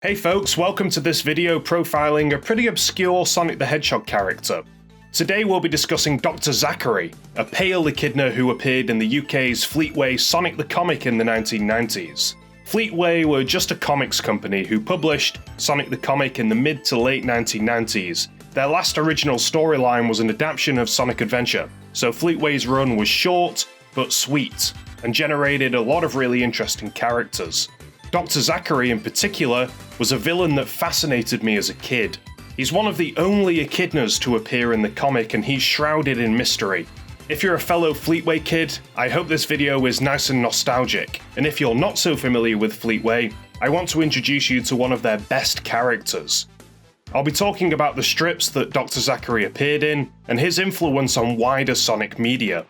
Hey folks, welcome to this video profiling a pretty obscure Sonic the Hedgehog character. Today we'll be discussing Dr. Zachary, a pale echidna who appeared in the UK's Fleetway Sonic the Comic in the 1990s. Fleetway were just a comics company who published Sonic the Comic in the mid to late 1990s. Their last original storyline was an adaptation of Sonic Adventure, so Fleetway's run was short but sweet, and generated a lot of really interesting characters. Dr. Zachary in particular was a villain that fascinated me as a kid. He's one of the only echidnas to appear in the comic, and he's shrouded in mystery. If you're a fellow Fleetway kid, I hope this video is nice and nostalgic, and if you're not so familiar with Fleetway, I want to introduce you to one of their best characters. I'll be talking about the strips that Dr. Zachary appeared in, and his influence on wider Sonic media.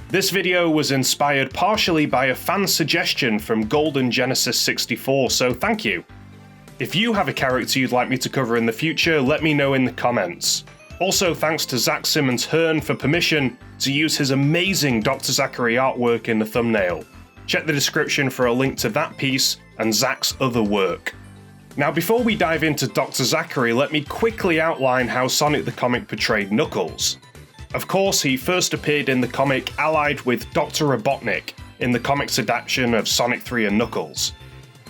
This video was inspired partially by a fan suggestion from Golden Genesis 64, so thank you. If you have a character you'd like me to cover in the future, let me know in the comments. Also thanks to Zak Simmonds-Hurn for permission to use his amazing Dr. Zachary artwork in the thumbnail. Check the description for a link to that piece and Zak's other work. Now before we dive into Dr. Zachary, let me quickly outline how Sonic the Comic portrayed Knuckles. Of course, he first appeared in the comic allied with Dr. Robotnik in the comics adaptation of Sonic 3 and Knuckles.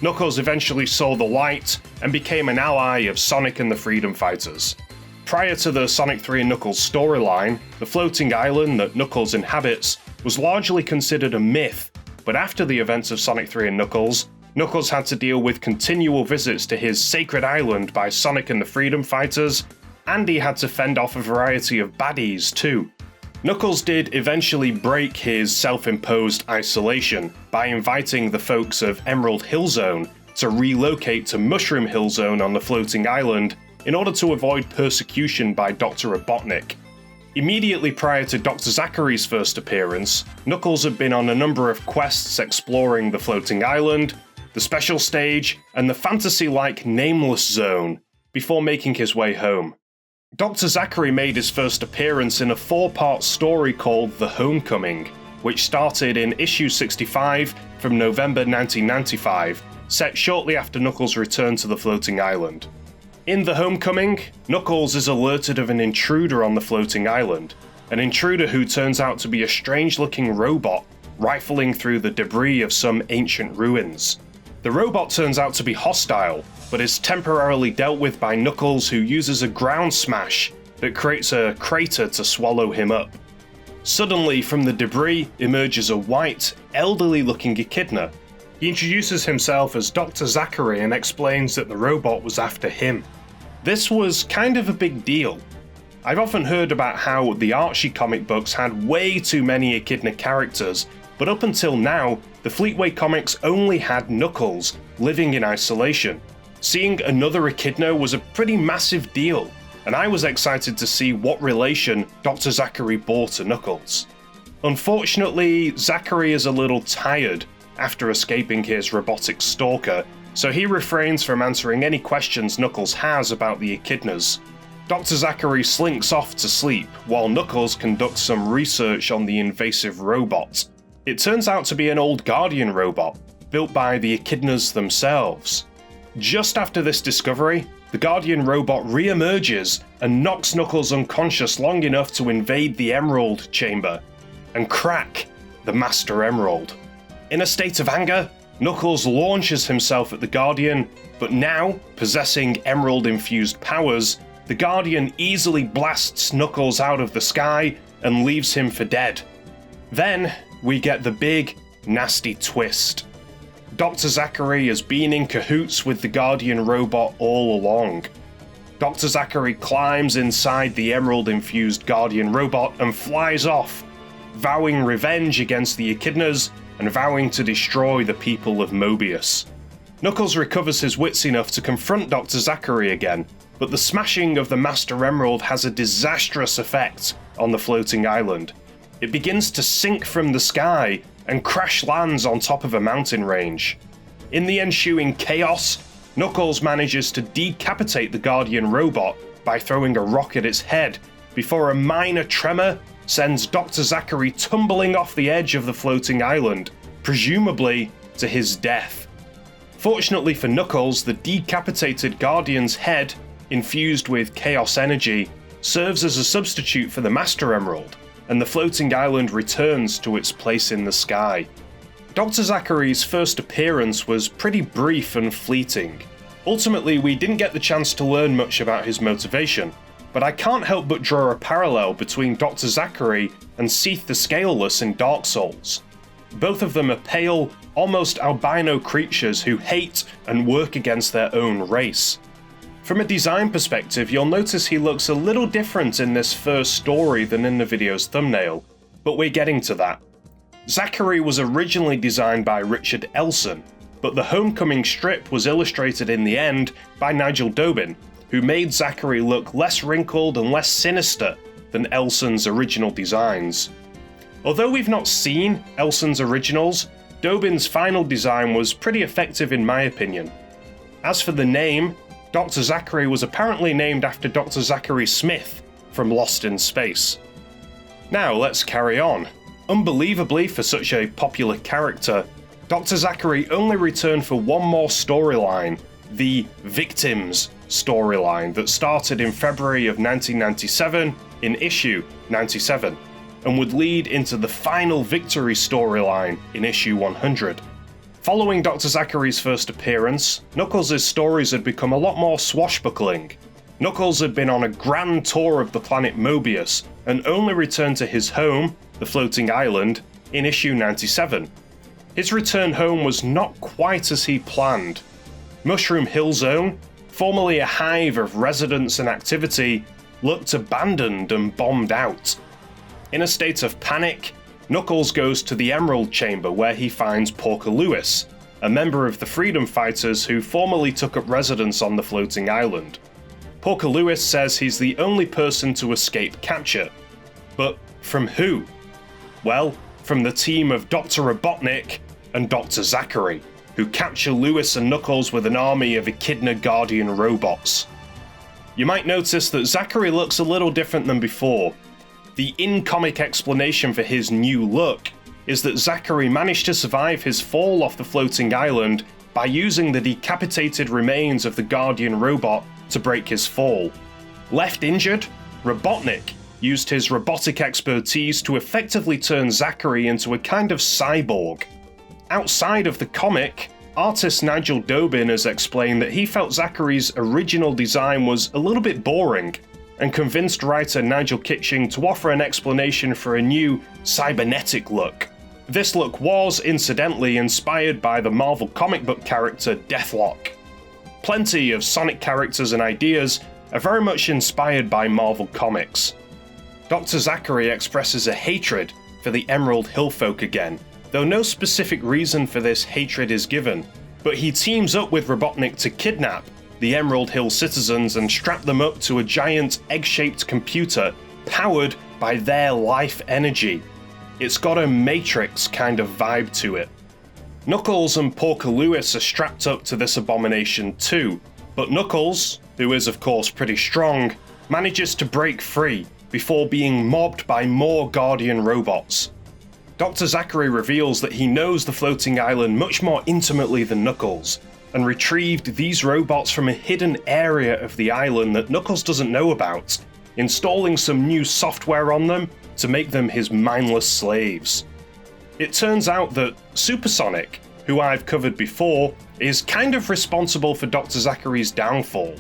Knuckles eventually saw the light and became an ally of Sonic and the Freedom Fighters. Prior to the Sonic 3 and Knuckles storyline, the floating island that Knuckles inhabits was largely considered a myth, but after the events of Sonic 3 and Knuckles, Knuckles had to deal with continual visits to his sacred island by Sonic and the Freedom Fighters, and he had to fend off a variety of baddies too. Knuckles did eventually break his self-imposed isolation by inviting the folks of Emerald Hill Zone to relocate to Mushroom Hill Zone on the floating island in order to avoid persecution by Dr. Robotnik. Immediately prior to Dr. Zachary's first appearance, Knuckles had been on a number of quests exploring the floating island, the special stage, and the fantasy-like Nameless Zone before making his way home. Dr. Zachary made his first appearance in a 4-part story called The Homecoming, which started in issue 65 from November 1995, set shortly after Knuckles' return to the floating island. In The Homecoming, Knuckles is alerted of an intruder on the floating island, an intruder who turns out to be a strange-looking robot rifling through the debris of some ancient ruins. The robot turns out to be hostile, but is temporarily dealt with by Knuckles, who uses a ground smash that creates a crater to swallow him up. Suddenly, from the debris emerges a white, elderly-looking echidna. He introduces himself as Dr. Zachary and explains that the robot was after him. This was kind of a big deal. I've often heard about how the Archie comic books had way too many echidna characters, but up until now, the Fleetway comics only had Knuckles living in isolation. Seeing another echidna was a pretty massive deal, and I was excited to see what relation Dr. Zachary bore to Knuckles. Unfortunately, Zachary is a little tired after escaping his robotic stalker, so he refrains from answering any questions Knuckles has about the echidnas. Dr. Zachary slinks off to sleep while Knuckles conducts some research on the invasive robot. It turns out to be an old Guardian robot, built by the echidnas themselves. Just after this discovery, the Guardian robot re-emerges and knocks Knuckles unconscious long enough to invade the Emerald Chamber and crack the Master Emerald. In a state of anger, Knuckles launches himself at the Guardian, but now, possessing Emerald-infused powers, the Guardian easily blasts Knuckles out of the sky and leaves him for dead. Then, we get the big, nasty twist. Dr. Zachary has been in cahoots with the Guardian robot all along. Dr. Zachary climbs inside the Emerald-infused Guardian robot and flies off, vowing revenge against the echidnas and vowing to destroy the people of Mobius. Knuckles recovers his wits enough to confront Dr. Zachary again, but the smashing of the Master Emerald has a disastrous effect on the floating island. It begins to sink from the sky and crash lands on top of a mountain range. In the ensuing chaos, Knuckles manages to decapitate the Guardian robot by throwing a rock at its head, before a minor tremor sends Dr. Zachary tumbling off the edge of the floating island, presumably to his death. Fortunately for Knuckles, the decapitated Guardian's head, infused with Chaos energy, serves as a substitute for the Master Emerald, and the floating island returns to its place in the sky. Dr. Zachary's first appearance was pretty brief and fleeting. Ultimately, we didn't get the chance to learn much about his motivation, but I can't help but draw a parallel between Dr. Zachary and Seath the Scaleless in Dark Souls. Both of them are pale, almost albino creatures who hate and work against their own race. From a design perspective, you'll notice he looks a little different in this first story than in the video's thumbnail, but we're getting to that. Zachary was originally designed by Richard Elson, but the Homecoming strip was illustrated in the end by Nigel Dobin, who made Zachary look less wrinkled and less sinister than Elson's original designs. Although we've not seen Elson's originals, Dobin's final design was pretty effective in my opinion. As for the name, Dr. Zachary was apparently named after Dr. Zachary Smith from Lost in Space. Now let's carry on. Unbelievably for such a popular character, Dr. Zachary only returned for one more storyline, the Victims storyline that started in February of 1997 in issue 97, and would lead into the final Victory storyline in issue 100. Following Dr. Zachary's first appearance, Knuckles' stories had become a lot more swashbuckling. Knuckles had been on a grand tour of the planet Mobius, and only returned to his home, the floating island, in issue 97. His return home was not quite as he planned. Mushroom Hill Zone, formerly a hive of residents and activity, looked abandoned and bombed out. In a state of panic, Knuckles goes to the Emerald Chamber where he finds Porker Lewis, a member of the Freedom Fighters who formerly took up residence on the floating island. Porker Lewis says he's the only person to escape capture. But from who? Well, from the team of Dr. Robotnik and Dr. Zachary, who capture Lewis and Knuckles with an army of Echidna Guardian robots. You might notice that Zachary looks a little different than before. The in-comic explanation for his new look is that Zachary managed to survive his fall off the floating island by using the decapitated remains of the Guardian robot to break his fall. Left injured, Robotnik used his robotic expertise to effectively turn Zachary into a kind of cyborg. Outside of the comic, artist Nigel Dobin has explained that he felt Zachary's original design was a little bit boring, and convinced writer Nigel Kitching to offer an explanation for a new cybernetic look. This look was, incidentally, inspired by the Marvel comic book character Deathlock. Plenty of Sonic characters and ideas are very much inspired by Marvel comics. Dr. Zachary expresses a hatred for the Emerald Hill folk again, though no specific reason for this hatred is given, but he teams up with Robotnik to kidnap the Emerald Hill citizens and strap them up to a giant egg-shaped computer powered by their life energy. It's got a Matrix kind of vibe to it. Knuckles and Porker Lewis are strapped up to this abomination too, but Knuckles, who is of course pretty strong, manages to break free before being mobbed by more Guardian robots. Dr. Zachary reveals that he knows the floating island much more intimately than Knuckles, and retrieved these robots from a hidden area of the island that Knuckles doesn't know about, installing some new software on them to make them his mindless slaves. It turns out that Supersonic, who I've covered before, is kind of responsible for Dr. Zachary's downfall.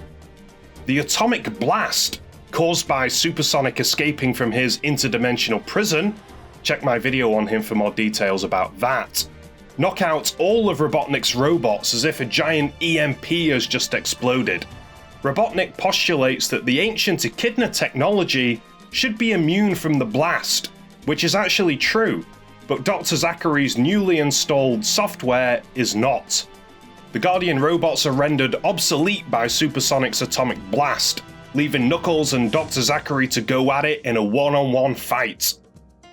The atomic blast caused by Supersonic escaping from his interdimensional prison, check my video on him for more details about that, knock out all of Robotnik's robots as if a giant EMP has just exploded. Robotnik postulates that the ancient Echidna technology should be immune from the blast, which is actually true, but Dr. Zachary's newly installed software is not. The Guardian robots are rendered obsolete by Supersonic's atomic blast, leaving Knuckles and Dr. Zachary to go at it in a one-on-one fight.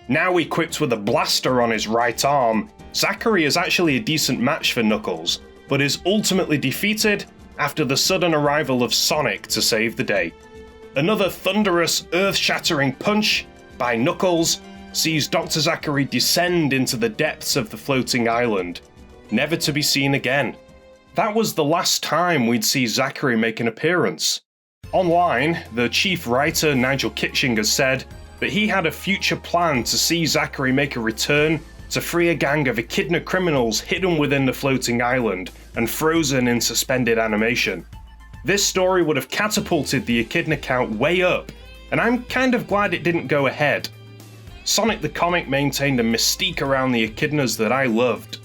Now equipped with a blaster on his right arm, Zachary is actually a decent match for Knuckles, but is ultimately defeated after the sudden arrival of Sonic to save the day. Another thunderous, earth-shattering punch by Knuckles sees Dr. Zachary descend into the depths of the floating island, never to be seen again. that was the last time we'd see Zachary make an appearance. Online, the chief writer Nigel Kitching has said that he had a future plan to see Zachary make a return to free a gang of Echidna criminals hidden within the floating island and frozen in suspended animation. This story would have catapulted the Echidna count way up, and I'm kind of glad it didn't go ahead. Sonic the Comic maintained a mystique around the Echidnas that I loved.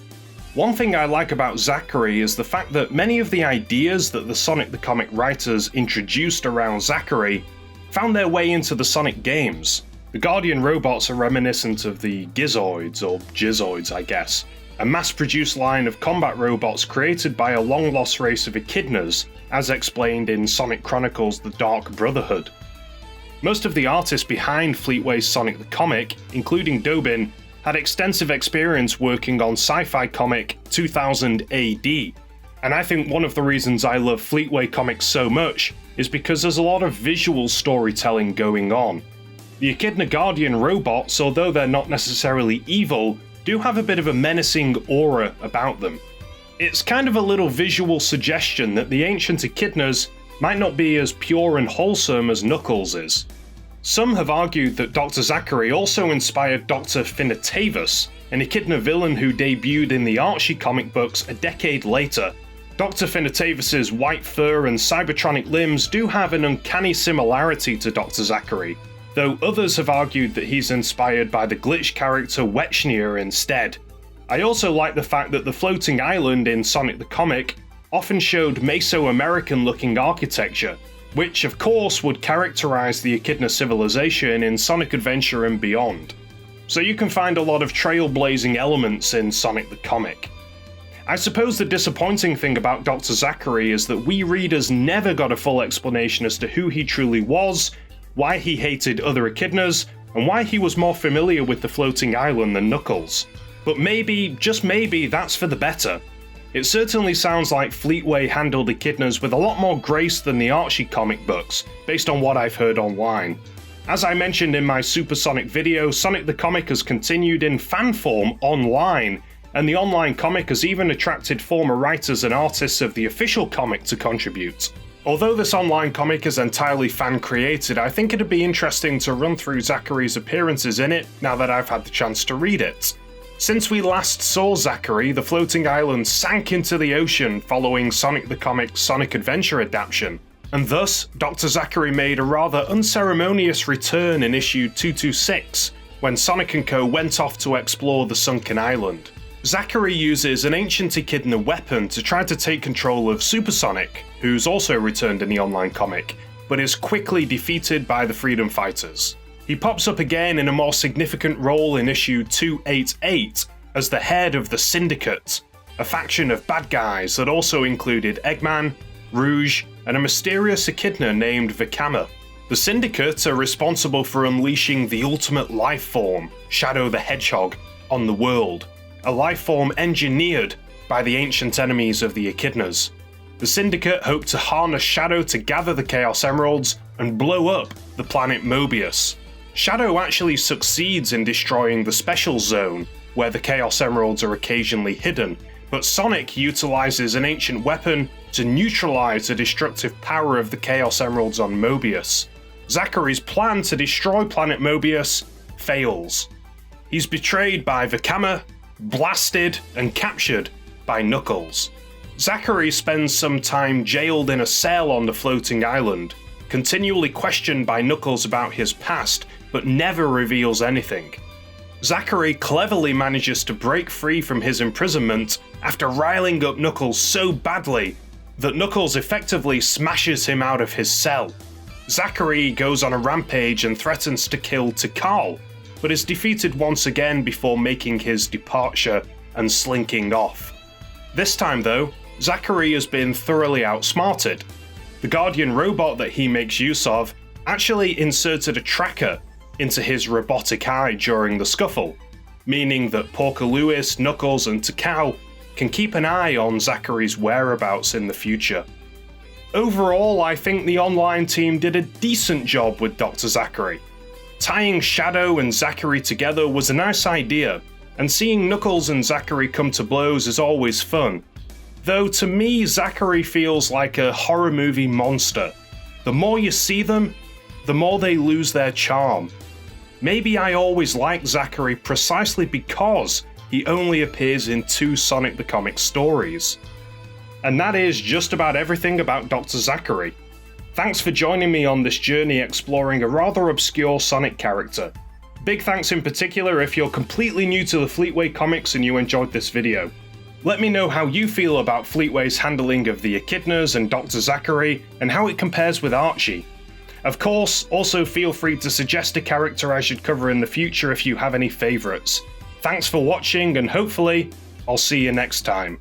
One thing I like about Zachary is the fact that many of the ideas that the Sonic the Comic writers introduced around Zachary found their way into the Sonic games. The Guardian robots are reminiscent of the Gizoids, or Gizoids I guess, a mass-produced line of combat robots created by a long-lost race of Echidnas, as explained in Sonic Chronicles: The Dark Brotherhood. Most of the artists behind Fleetway's Sonic the Comic, including Dobin, had extensive experience working on sci-fi comic 2000 AD, and I think one of the reasons I love Fleetway comics so much is because there's a lot of visual storytelling going on. The Echidna Guardian robots, although they're not necessarily evil, do have a bit of a menacing aura about them. It's kind of a little visual suggestion that the ancient Echidnas might not be as pure and wholesome as Knuckles is. Some have argued that Dr. Zachary also inspired Dr. Finitavus, an Echidna villain who debuted in the Archie comic books a decade later. Dr. Finitavus's white fur and cybertronic limbs do have an uncanny similarity to Dr. Zachary, though others have argued that he's inspired by the glitch character Wetschnir instead. I also like the fact that the floating island in Sonic the Comic often showed Mesoamerican looking architecture, which of course would characterize the Echidna civilization in Sonic Adventure and beyond. So you can find a lot of trailblazing elements in Sonic the Comic. I suppose the disappointing thing about Dr. Zachary is that we readers never got a full explanation as to who he truly was, why he hated other Echidnas, and why he was more familiar with the floating island than Knuckles. But maybe, just maybe, that's for the better. It certainly sounds like Fleetway handled Echidnas with a lot more grace than the Archie comic books, based on what I've heard online. As I mentioned in my Supersonic video, Sonic the Comic has continued in fan form online, and the online comic has even attracted former writers and artists of the official comic to contribute. Although this online comic is entirely fan-created, I think it'd be interesting to run through Zachary's appearances in it now that I've had the chance to read it. Since we last saw Zachary, the floating island sank into the ocean following Sonic the Comic's Sonic Adventure adaptation, and thus Dr. Zachary made a rather unceremonious return in issue 226, when Sonic & Co. went off to explore the sunken island. Zachary uses an ancient Echidna weapon to try to take control of Supersonic, who's also returned in the online comic, but is quickly defeated by the Freedom Fighters. He pops up again in a more significant role in issue 288 as the head of the Syndicate, a faction of bad guys that also included Eggman, Rouge, and a mysterious Echidna named Vekama. The Syndicate are responsible for unleashing the ultimate life form, Shadow the Hedgehog, on the world, a life form engineered by the ancient enemies of the Echidnas. The Syndicate hope to harness Shadow to gather the Chaos Emeralds and blow up the planet Mobius. Shadow actually succeeds in destroying the Special Zone, where the Chaos Emeralds are occasionally hidden, but Sonic utilizes an ancient weapon to neutralize the destructive power of the Chaos Emeralds on Mobius. Zachary's plan to destroy planet Mobius fails. He's betrayed by Vekama, blasted, and captured by Knuckles. Zachary spends some time jailed in a cell on the floating island, continually questioned by Knuckles about his past, but never reveals anything. Zachary cleverly manages to break free from his imprisonment after riling up Knuckles so badly that Knuckles effectively smashes him out of his cell. Zachary goes on a rampage and threatens to kill Tikal, but is defeated once again before making his departure and slinking off. This time though, Zachary has been thoroughly outsmarted. The Guardian robot that he makes use of actually inserted a tracker into his robotic eye during the scuffle, meaning that Porker Lewis, Knuckles, and Tikal can keep an eye on Zachary's whereabouts in the future. Overall, I think the online team did a decent job with Dr. Zachary. Tying Shadow and Zachary together was a nice idea, and seeing Knuckles and Zachary come to blows is always fun. Though to me, Zachary feels like a horror movie monster. The more you see them, the more they lose their charm. Maybe I always liked Zachary precisely because he only appears in 2 Sonic the Comic stories. And that is just about everything about Dr. Zachary. Thanks for joining me on this journey exploring a rather obscure Sonic character. Big thanks in particular if you're completely new to the Fleetway comics and you enjoyed this video. Let me know how you feel about Fleetway's handling of the Echidnas and Dr. Zachary, and how it compares with Archie. Of course, also feel free to suggest a character I should cover in the future if you have any favourites. Thanks for watching, and hopefully, I'll see you next time.